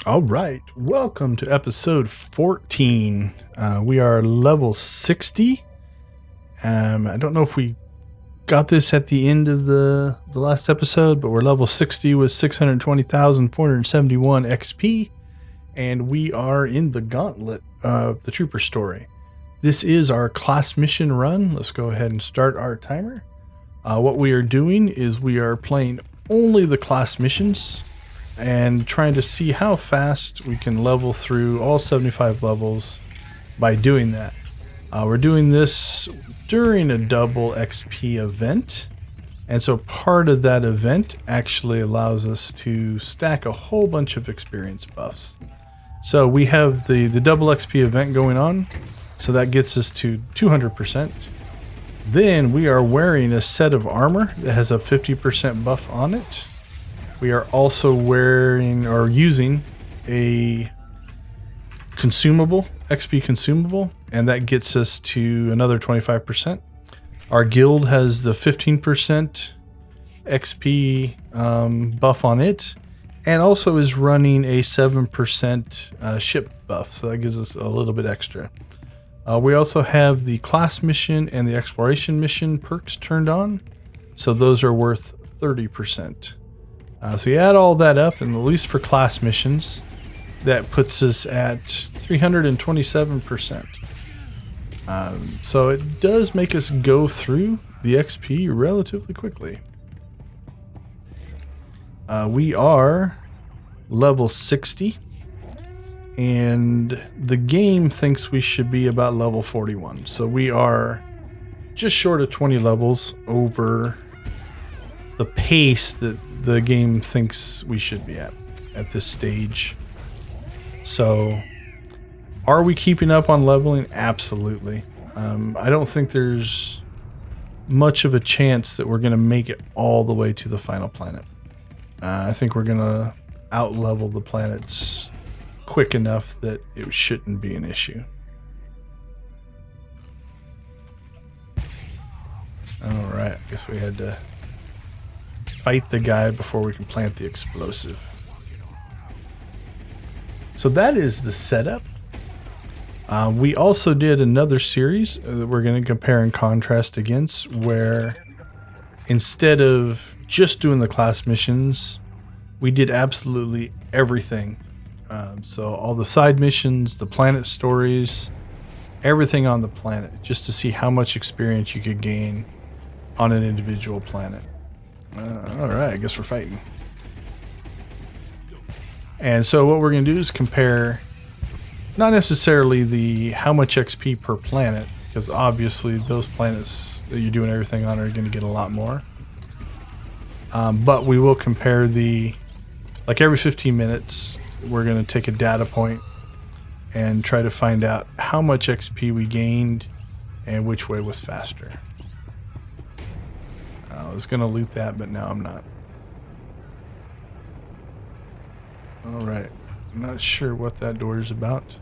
All right, welcome to episode 14. We are level 60. I don't know if we got this at the end of the last episode, but we're level 60 with 620,471 XP, and we are in the gauntlet of the Trooper story. This is our class mission run. Let's go ahead and start our timer. What we are doing is we are playing only the class missions and trying to see how fast we can level through all 75 levels by doing that. We're doing this during a double XP event, and so part of that event actually allows us to stack a whole bunch of experience buffs. So we have the double XP event going on, so that gets us to 200%. Then we are wearing a set of armor that has a 50% buff on it. We are also wearing or using a consumable, XP consumable, and that gets us to another 25%. Our guild has the 15% XP buff on it, and also is running a 7% ship buff, so that gives us a little bit extra. We also have the class mission and the exploration mission perks turned on, so those are worth 30%. So you add all that up, and at least for class missions, that puts us at 327%. So it does make us go through the XP relatively quickly. We are level 60, and the game thinks we should be about level 41. So we are just short of 20 levels over the pace that the game thinks we should be at this stage. So are we keeping up on leveling? Absolutely. I don't think there's much of a chance that we're going to make it all the way to the final planet. I think we're going to out-level the planets quick enough that it shouldn't be an issue. All right, I guess we had to fight the guy before we can plant the explosive. So that is the setup. We also did another series that we're going to compare and contrast against, where instead of just doing the class missions, we did absolutely everything. So all the side missions, the planet stories, everything on the planet, just to see how much experience you could gain on an individual planet. All right, I guess we're fighting. And so what we're going to do is compare not necessarily the how much XP per planet, because obviously those planets that you're doing everything on are going to get a lot more. But we will compare like every 15 minutes, we're going to take a data point and try to find out how much XP we gained and which way was faster. I was going to loot that, but now I'm not. Alright, I'm not sure what that door is about,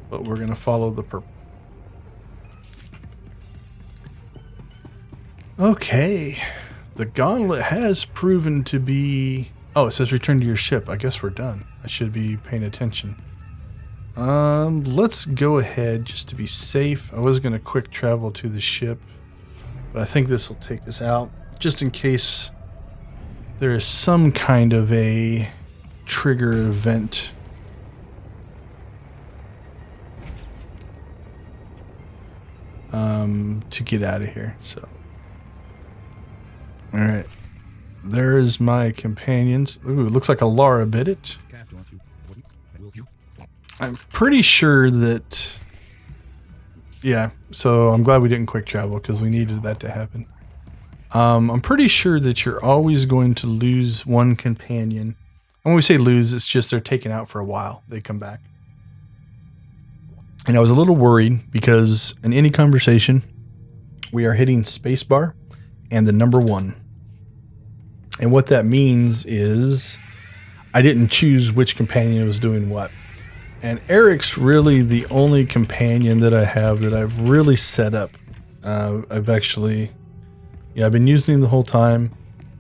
but we're going to follow the purple. Okay, the gauntlet has proven to be... Oh, it says return to your ship. I guess we're done. I should be paying attention. Let's go ahead just to be safe. I was going to quick travel to the ship, but I think this will take us out just in case there is some kind of a trigger event. To get out of here. So, all right. There is my companions. Ooh, it looks like a Lara bit it. I'm pretty sure that... Yeah, so I'm glad we didn't quick travel because we needed that to happen. I'm pretty sure that you're always going to lose one companion. And when we say lose, it's just they're taken out for a while. They come back. And I was a little worried because in any conversation, we are hitting spacebar and the number 1. And what that means is I didn't choose which companion was doing what. And Eric's really the only companion that I have that I've really set up. I've actually, I've been using him the whole time.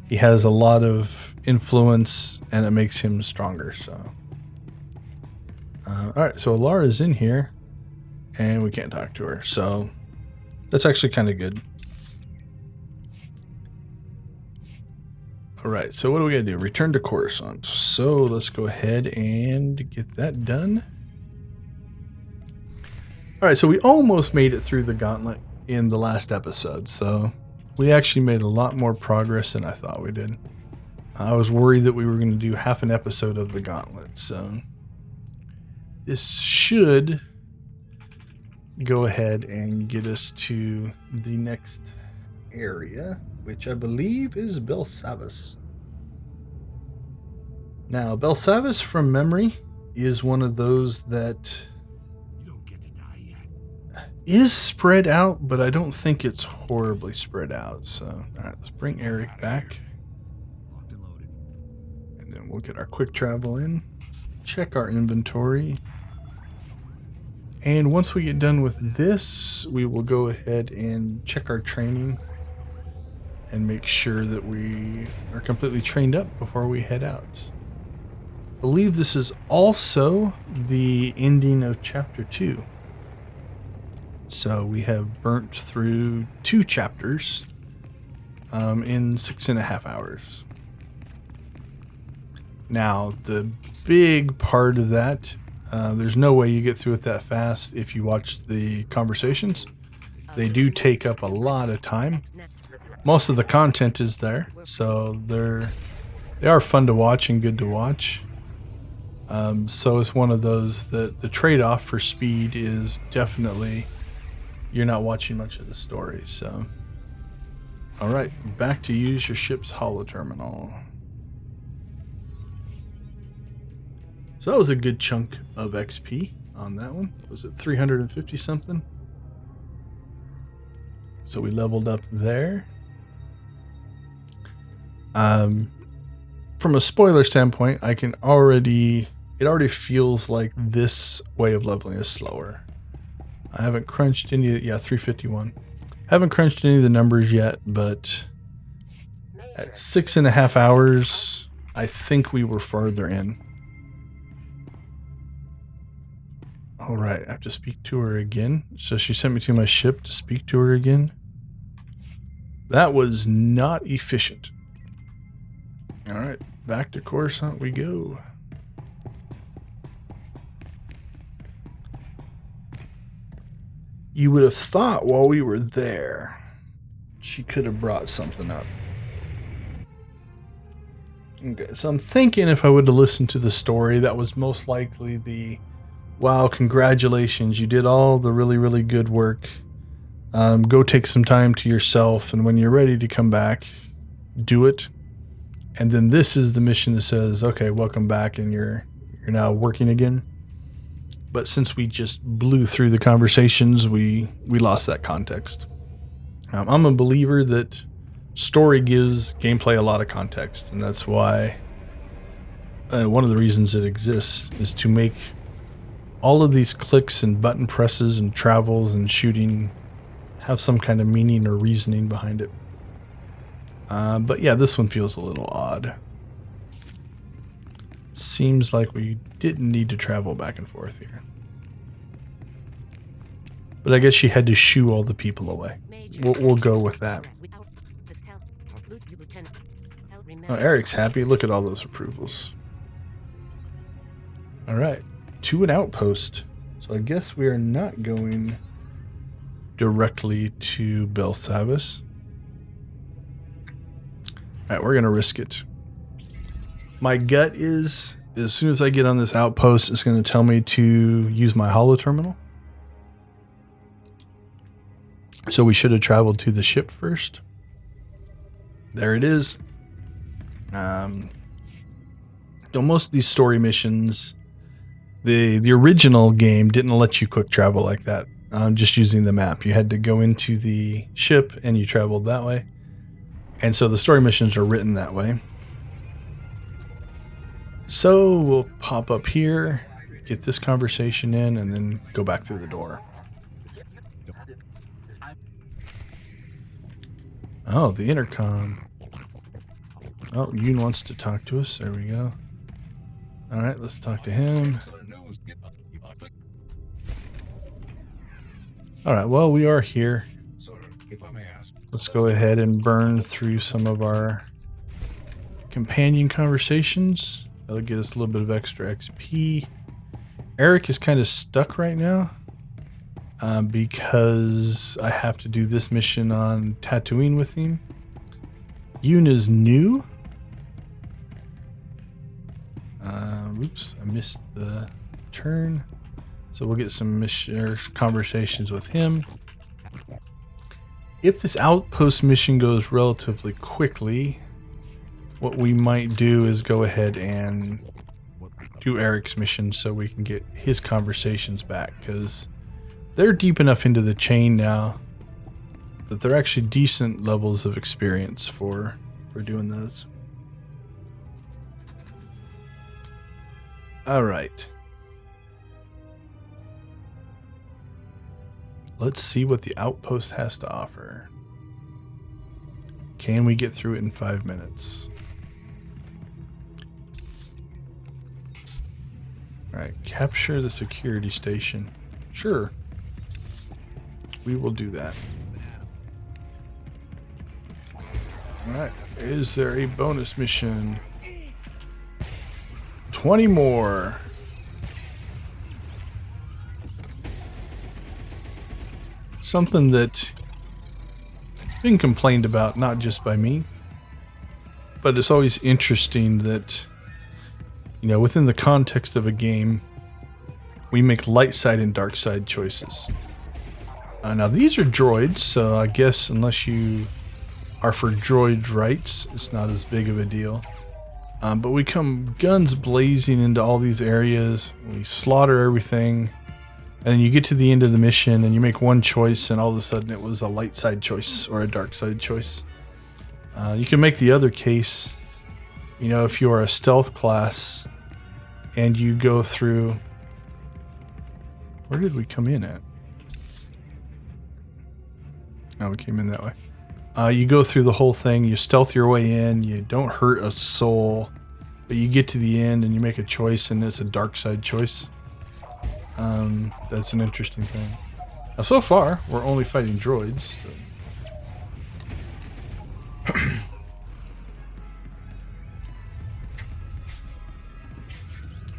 He has a lot of influence and it makes him stronger. So Alright, so Alara's in here, and we can't talk to her, so that's actually kind of good. Alright, so what do we gotta do? Return to Coruscant. So let's go ahead and get that done. Alright, so we almost made it through the gauntlet in the last episode, so we actually made a lot more progress than I thought we did. I was worried that we were going to do half an episode of the gauntlet, so this should go ahead and get us to the next area, which I believe is Belsavis. Now, Belsavis, from memory, is one of those that is spread out, but I don't think it's horribly spread out. So, all right, let's bring Eric back. And then we'll get our quick travel in, check our inventory. And once we get done with this, we will go ahead and check our training and make sure that we are completely trained up before we head out. I believe this is also the ending of Chapter 2. So we have burnt through 2 chapters in 6.5 hours. Now, the big part of that, there's no way you get through it that fast if you watch the conversations. They do take up a lot of time. Most of the content is there, so they are fun to watch and good to watch. So it's one of those that the trade-off for speed is definitely you're not watching much of the story. So, all right, back to use your ship's holoterminal. So that was a good chunk of XP on that one. Was it 350 something? So we leveled up there. From a spoiler standpoint, it already feels like this way of leveling is slower. I haven't crunched any, 351. Haven't crunched any of the numbers yet, but at 6.5 hours, I think we were farther in. All right, I have to speak to her again. So she sent me to my ship to speak to her again. That was not efficient. All right, back to Coruscant we go. You would have thought while we were there, she could have brought something up. Okay, so I'm thinking if I would have listened to the story, that was most likely the, wow, congratulations, you did all the really, really good work. Go take some time to yourself, and when you're ready to come back, do it. And then this is the mission that says, okay, welcome back, and you're now working again. But since we just blew through the conversations, we lost that context. I'm a believer that story gives gameplay a lot of context, and that's why one of the reasons it exists is to make all of these clicks and button presses and travels and shooting have some kind of meaning or reasoning behind it. But yeah, this one feels a little odd. Seems like we didn't need to travel back and forth here. But I guess she had to shoo all the people away. We'll go with that. Oh, Eric's happy. Look at all those approvals. Alright, to an outpost. So I guess we are not going directly to Belsavis. Alright, we're going to risk it. My gut is, as soon as I get on this outpost, it's going to tell me to use my holoterminal. So we should have traveled to the ship first. There it is. So most of these story missions, the original game didn't let you quick travel like that. Just using the map. You had to go into the ship and you traveled that way. And so the story missions are written that way. So we'll pop up here, get this conversation in, and then go back through the door. Oh, the intercom. Oh, Yoon wants to talk to us. There we go. All right, let's talk to him. All right, well, we are here. Let's go ahead and burn through some of our companion conversations. That'll get us a little bit of extra XP. Eric is kind of stuck right now because I have to do this mission on Tatooine with him. Yoon is new. Oops, I missed the turn. So we'll get some conversations with him. If this outpost mission goes relatively quickly, what we might do is go ahead and do Eric's mission so we can get his conversations back, because they're deep enough into the chain now that they're actually decent levels of experience for doing those. All right. Let's see what the outpost has to offer. Can we get through it in 5 minutes? All right, capture the security station. Sure. We will do that. All right, is there a bonus mission? 20 more. Something that's been complained about, not just by me, but it's always interesting that, you know, within the context of a game, we make light side and dark side choices. Now these are droids, so I guess unless you are for droid rights, it's not as big of a deal. But we come guns blazing into all these areas, we slaughter everything, and then you get to the end of the mission and you make one choice and all of a sudden it was a light side choice or a dark side choice. You can make the other case, you know, if you're a stealth class and you go through... Where did we come in at? Oh, we came in that way. You go through the whole thing, you stealth your way in, you don't hurt a soul, but you get to the end and you make a choice and it's a dark side choice. That's an interesting thing. Now, so far, we're only fighting droids. So.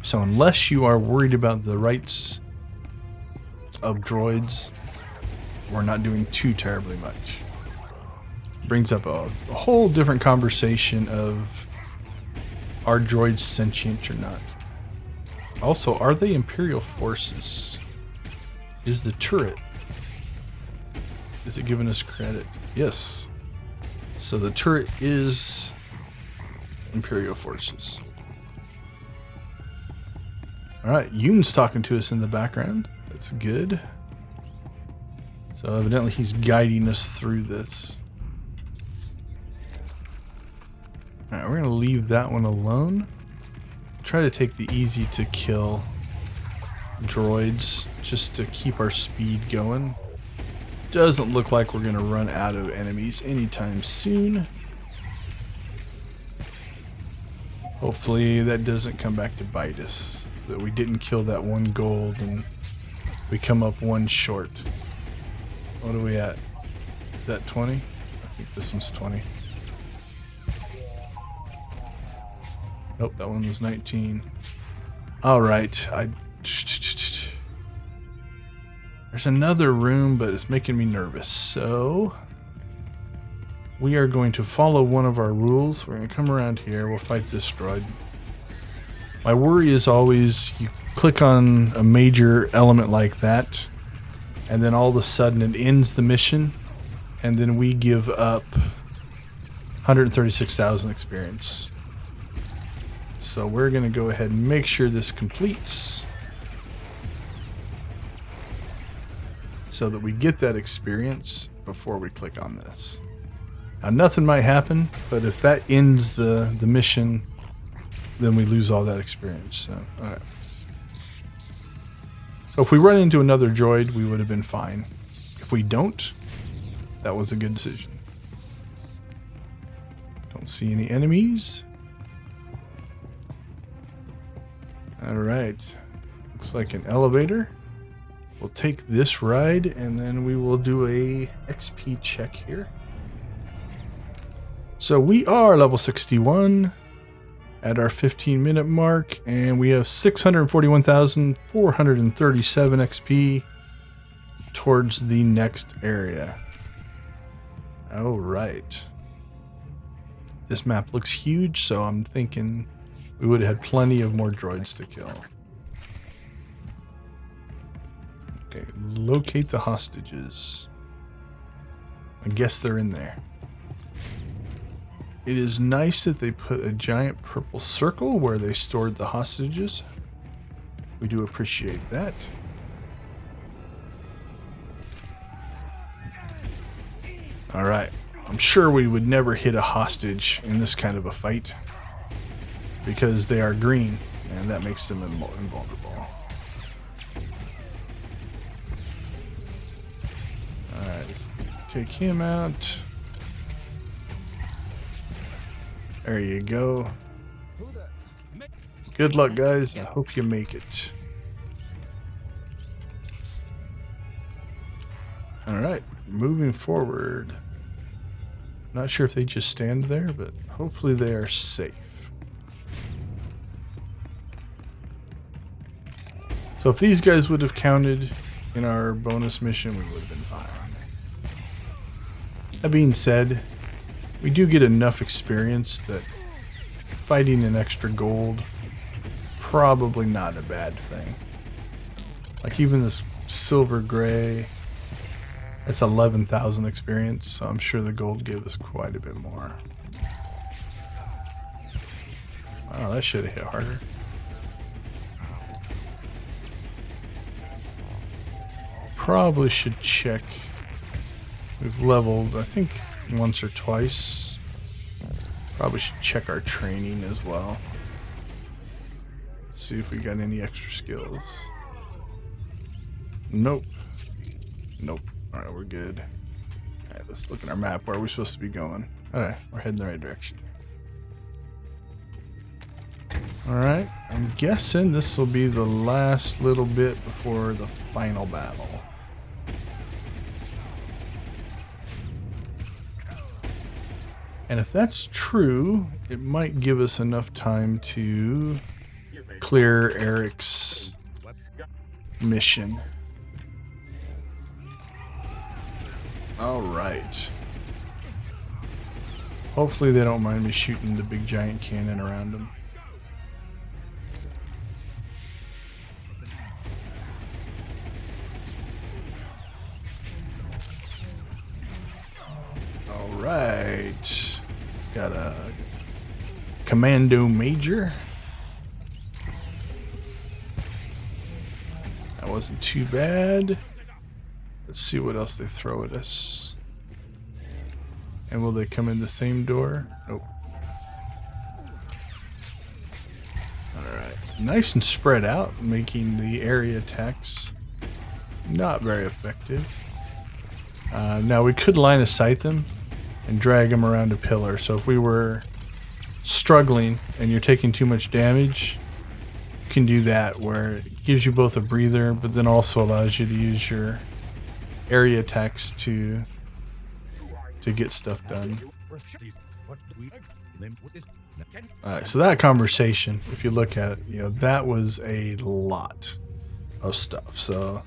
So unless you are worried about the rights of droids, we're not doing too terribly much. Brings up a whole different conversation of, are droids sentient or not? Also, are they Imperial forces? Is the turret, is it giving us credit? Yes. So the turret is Imperial forces. Alright, Yoon's talking to us in the background. That's good. So evidently he's guiding us through this. Alright, we're going to leave that one alone. Try to take the easy to kill droids just to keep our speed going. Doesn't look like we're going to run out of enemies anytime soon. Hopefully that doesn't come back to bite us. That we didn't kill that one gold and we come up one short. What are we at? Is that 20? I think this one's 20. Nope, that one was 19. Alright, there's another room, but it's making me nervous. So, we are going to follow one of our rules. We're going to come around here. We'll fight this droid. My worry is always you click on a major element like that, and then all of a sudden it ends the mission, and then we give up 136,000 experience. So we're going to go ahead and make sure this completes so that we get that experience before we click on this. Now nothing might happen, but if that ends the mission, then we lose all that experience. So, alright. So if we run into another droid, we would have been fine. If we don't, that was a good decision. Don't see any enemies. All right. Looks like an elevator. We'll take this ride and then we will do a XP check here. So we are level 61 at our 15-minute mark, and we have 641,437 XP towards the next area. All right. This map looks huge, so I'm thinking we would have had plenty of more droids to kill. Okay, locate the hostages. I guess they're in there. It is nice that they put a giant purple circle where they stored the hostages. We do appreciate that. All right. I'm sure we would never hit a hostage in this kind of a fight because they are green, and that makes them invulnerable. All right. Take him out. There you go. Good luck, guys. I hope you make it. Alright, moving forward. Not sure if they just stand there, but hopefully they are safe. So if these guys would have counted in our bonus mission, we would have been fine. That being said, we do get enough experience that fighting an extra gold, probably not a bad thing. Like even this silver gray, that's 11,000 experience, so I'm sure the gold gave us quite a bit more. Wow, that should have hit harder. Probably should check. We've leveled, I think, once or twice. Probably should check our training as well. See if we got any extra skills. Nope. Nope. Alright, we're good. Alright, let's look at our map. Where are we supposed to be going? Alright, we're heading the right direction. Alright, I'm guessing this will be the last little bit before the final battle. And if that's true, it might give us enough time to clear Eric's mission. Alright. Hopefully they don't mind me shooting the big giant cannon around them. Alright. Got a Commando Major. That wasn't too bad. Let's see what else they throw at us. And will they come in the same door? Nope. Alright. Nice and spread out, making the area attacks not very effective. Now we could line of sight them and drag them around a pillar. So if we were struggling and you're taking too much damage, you can do that, where it gives you both a breather, but then also allows you to use your area attacks to get stuff done. Alright, so that conversation, if you look at it, you know, that was a lot of stuff. So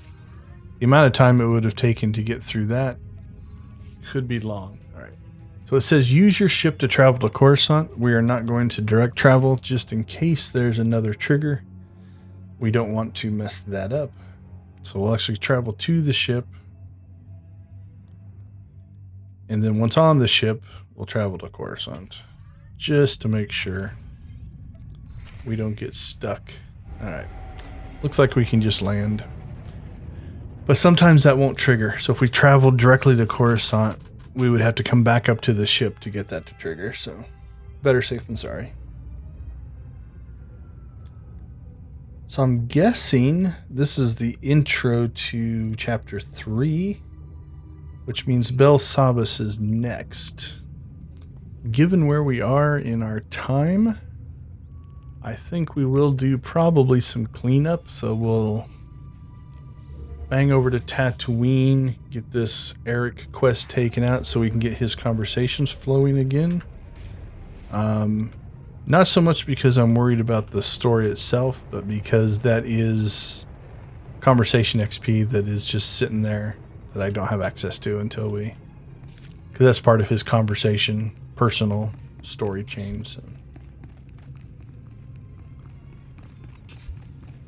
the amount of time it would have taken to get through that could be long. Alright. So it says use your ship to travel to Coruscant. We are not going to direct travel just in case there's another trigger. We don't want to mess that up. So we'll actually travel to the ship. And then once on the ship, we'll travel to Coruscant. Just to make sure we don't get stuck. Alright. Looks like we can just land. But sometimes that won't trigger. So if we traveled directly to Coruscant, we would have to come back up to the ship to get that to trigger. So better safe than sorry. So I'm guessing this is the intro to Chapter 3, which means Bel Sabas is next. Given where we are in our time, I think we will do probably some cleanup, so we'll bang over to Tatooine, get this Eric quest taken out so we can get his conversations flowing again. Not so much because I'm worried about the story itself, but because that is conversation XP that is just sitting there that I don't have access to until we... Because that's part of his conversation, personal story chain.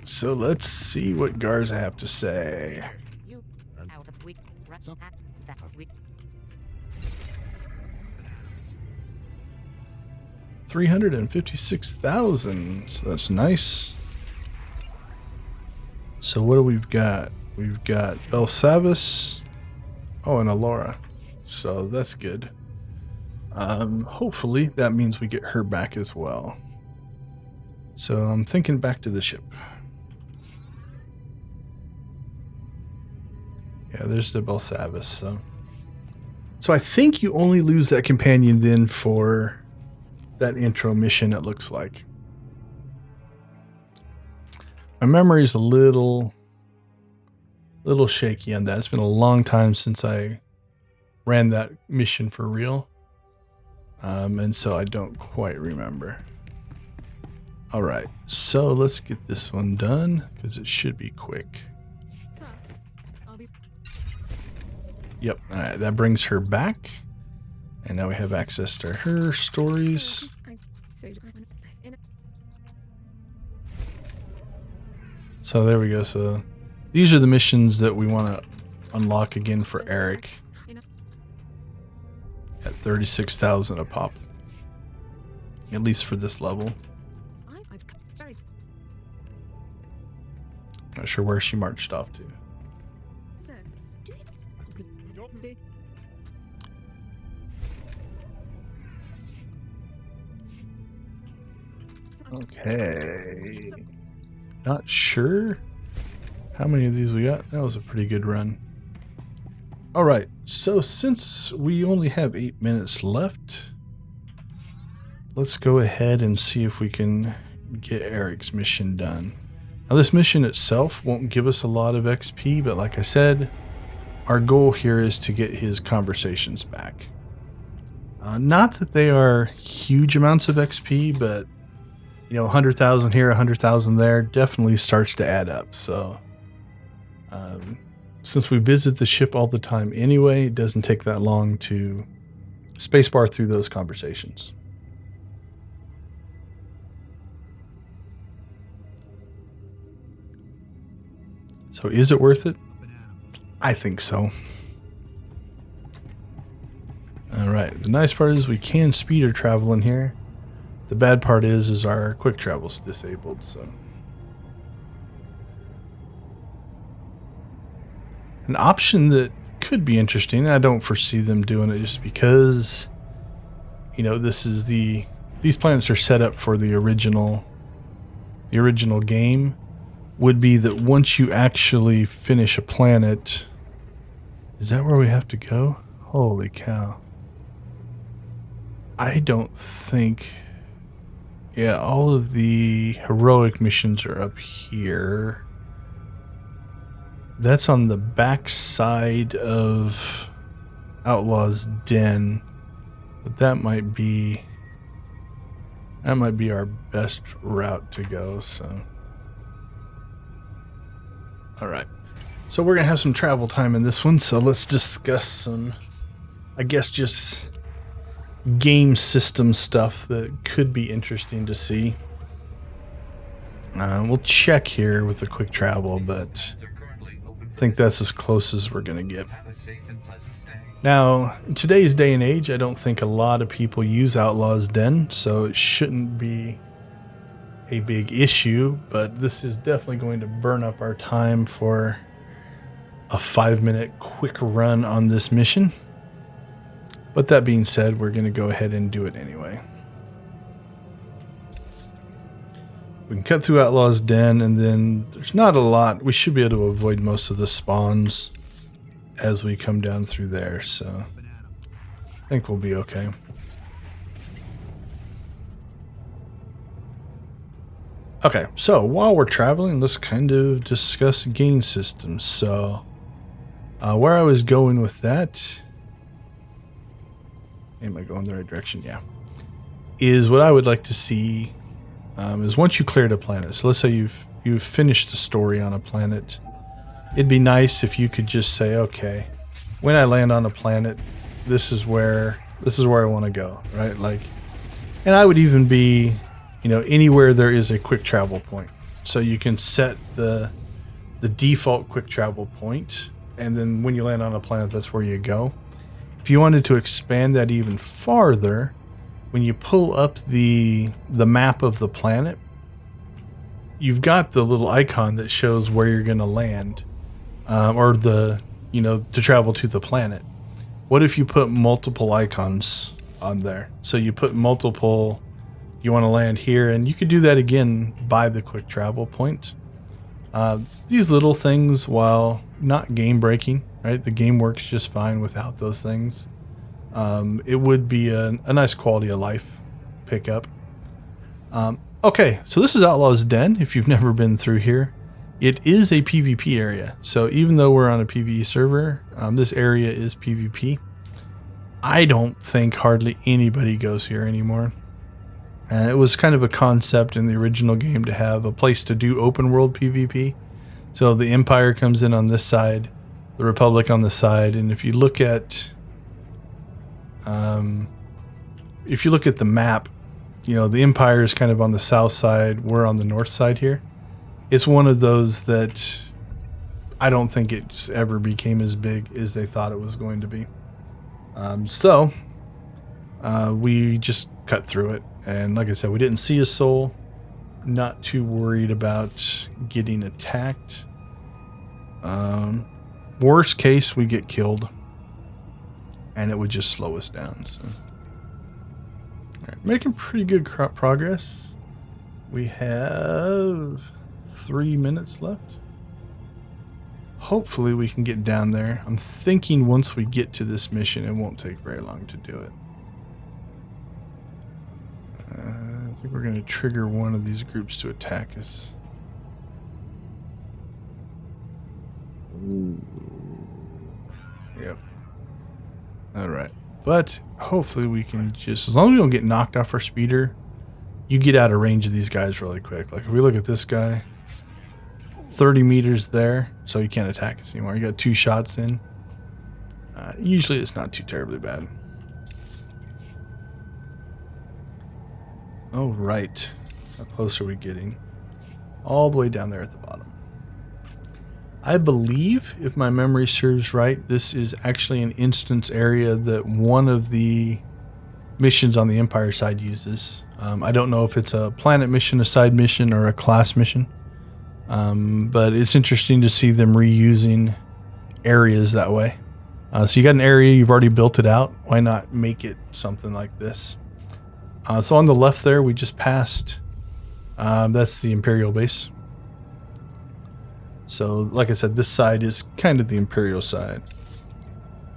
So let's see what Garza have to say. 356,000. So that's nice. So what do we've got? We've got Belsavis. Oh, and Alora. So that's good. Hopefully that means we get her back as well. So I'm thinking back to the ship. Yeah, there's the Belsavis. So I think you only lose that companion then for that intro mission, it looks like. My memory's a little shaky on that. It's been a long time since I ran that mission for real. And so I don't quite remember. All right, so let's get this one done because it should be quick. Yep, all right, that brings her back. And now we have access to her stories. So there we go. So these are the missions that we want to unlock again for Eric. At 36,000 a pop. At least for this level. Not sure where she marched off to. Okay. Not sure how many of these we got. That was a pretty good run. All right. So since we only have 8 minutes left, let's go ahead and see if we can get Eric's mission done. Now this mission itself won't give us a lot of XP, but like I said, our goal here is to get his conversations back. Not that they are huge amounts of XP, but you know, 100,000 here, 100,000 there definitely starts to add up. So since we visit the ship all the time anyway, it doesn't take that long to spacebar through those conversations. So is it worth it? I think so. All right. The nice part is we can speeder travel in here. The bad part is our quick travel's disabled, so. An option that could be interesting, I don't foresee them doing it just because, you know, these planets are set up for the original game, would be that once you actually finish a planet, is that where we have to go? Holy cow. I don't think... Yeah, all of the heroic missions are up here. That's on the back side of Outlaw's Den. But that might be our best route to go, so. Alright. So we're gonna have some travel time in this one, so let's discuss some, I guess, just game system stuff that could be interesting to see. We'll check here with the quick travel, but I think that's as close as we're going to get. Now, in today's day and age, I don't think a lot of people use Outlaw's Den, so it shouldn't be a big issue, but this is definitely going to burn up our time for a 5-minute quick run on this mission. But that being said, we're going to go ahead and do it anyway. We can cut through Outlaw's Den, and then there's not a lot. We should be able to avoid most of the spawns as we come down through there, so I think we'll be okay. Okay, so while we're traveling, let's kind of discuss gain systems. So, where I was going with that, am I going the right direction? Yeah. Is what I would like to see is once you cleared a planet. So let's say you've finished the story on a planet. It'd be nice if you could just say, okay, when I land on a planet, this is where I want to go, right? Like, and I would even be, anywhere there is a quick travel point. So you can set the default quick travel point, and then when you land on a planet, that's where you go. If you wanted to expand that even farther, when you pull up the map of the planet, you've got the little icon that shows where you're going to land, or to travel to the planet. What if you put multiple icons on there? So you put multiple, you want to land here, and you could do that again by the quick travel point. These little things, while not game breaking, right? The game works just fine without those things. It would be a nice quality of life pickup. Okay, so this is Outlaw's Den. If you've never been through here, it is a PvP area. So even though we're on a PvE server, this area is PvP. I don't think hardly anybody goes here anymore. And it was kind of a concept in the original game to have a place to do open world PvP. So the Empire comes in on this side, the Republic on the side, and if you look at the map, the Empire is kind of on the south side. We're on the north side here. It's one of those that I don't think it just ever became as big as they thought it was going to be. So we just cut through it. And like I said, we didn't see a soul. Not too worried about getting attacked. Worst case, we get killed. And it would just slow us down. So, all right, making pretty good progress. We have 3 minutes left. Hopefully we can get down there. I'm thinking once we get to this mission, it won't take very long to do it. I think we're going to trigger one of these groups to attack us. Ooh. Yep. Alright. But hopefully we can just, as long as we don't get knocked off our speeder, you get out of range of these guys really quick. Like if we look at this guy, 30 meters there, so he can't attack us anymore. You got 2 shots in. Usually it's not too terribly bad. Oh, right. How close are we getting? All the way down there at the bottom. I believe, if my memory serves right, this is actually an instance area that one of the missions on the Empire side uses. I don't know if it's a planet mission, a side mission, or a class mission. But it's interesting to see them reusing areas that way. So you got an area, you've already built it out. Why not make it something like this? So on the left there, we just passed. That's the Imperial base. So like I said, this side is kind of the Imperial side.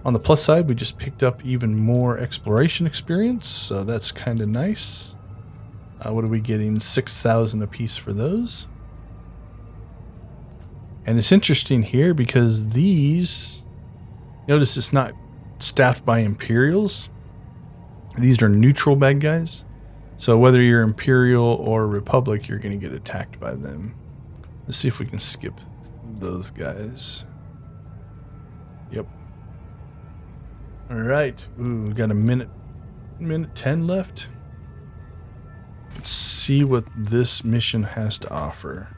On the plus side, we just picked up even more exploration experience. So that's kind of nice. What are we getting? 6,000 apiece for those. And it's interesting here because these, notice it's not staffed by Imperials. These are neutral bad guys. So whether you're Imperial or Republic, you're going to get attacked by them. Let's see if we can skip those guys. Yep. All right. Ooh, we got a minute 10 left. Let's see what this mission has to offer.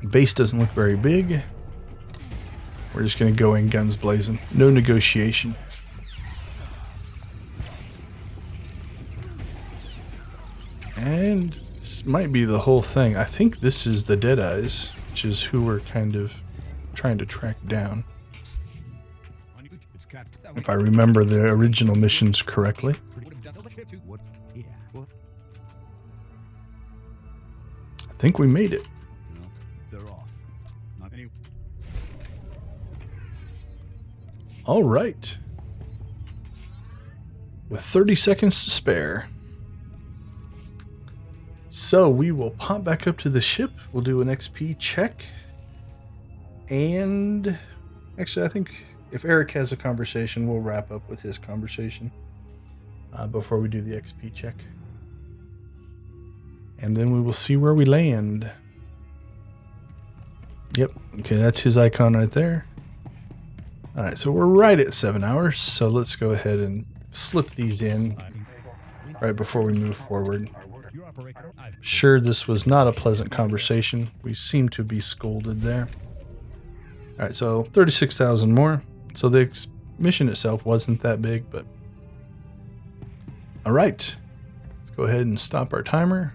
Base doesn't look very big. We're just going to go in guns blazing. No negotiation. And this might be the whole thing. I think this is the Deadeyes, which is who we're kind of trying to track down. If I remember the original missions correctly. I think we made it. All right. With 30 seconds to spare. So so we will pop back up to the ship. We'll do an XP check. And actually, I think if Eric has a conversation, we'll wrap up with his conversation before we do the XP check. And then we will see where we land. Yep. Okay, that's his icon right there. All right, so we're right at 7 hours. So let's go ahead and slip these in right before we move forward. Sure, this was not a pleasant conversation. We seem to be scolded there. All right, so 36,000 more. So the mission itself wasn't that big, but all right. Let's go ahead and stop our timer.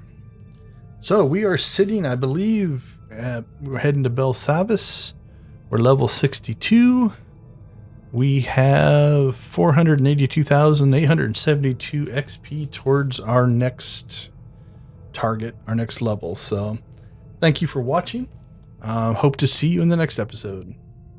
So we are sitting, I believe, we're heading to Belsavis. We're level 62. We have 482,872 XP towards our next target, our next level. So thank you for watching. Hope to see you in the next episode.